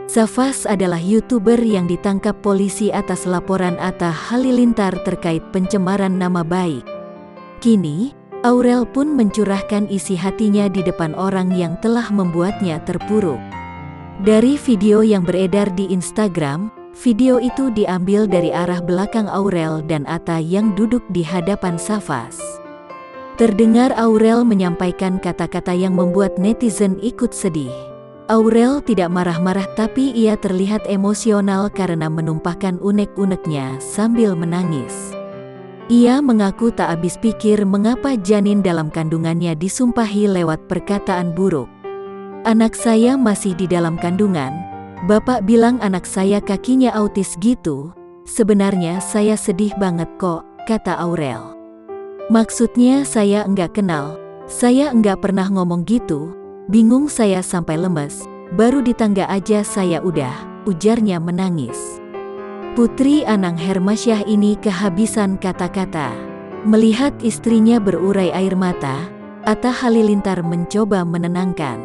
Safas adalah YouTuber yang ditangkap polisi atas laporan Atta Halilintar terkait pencemaran nama baik. Kini, Aurel pun mencurahkan isi hatinya di depan orang yang telah membuatnya terpuruk. Dari video yang beredar di Instagram, video itu diambil dari arah belakang Aurel dan Atta yang duduk di hadapan Safas. Terdengar Aurel menyampaikan kata-kata yang membuat netizen ikut sedih. Aurel tidak marah-marah, tapi ia terlihat emosional karena menumpahkan unek-uneknya sambil menangis. Ia mengaku tak habis pikir mengapa janin dalam kandungannya disumpahi lewat perkataan buruk. "Anak saya masih di dalam kandungan. Bapak bilang anak saya kakinya autis gitu. Sebenarnya saya sedih banget kok," kata Aurel. "Maksudnya saya enggak kenal. Saya enggak pernah ngomong gitu. Bingung saya sampai lemes, baru di tangga aja saya udah," ujarnya menangis. Putri Anang Hermansyah ini kehabisan kata-kata. Melihat istrinya berurai air mata, Atta Halilintar mencoba menenangkan.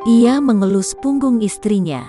Ia mengelus punggung istrinya.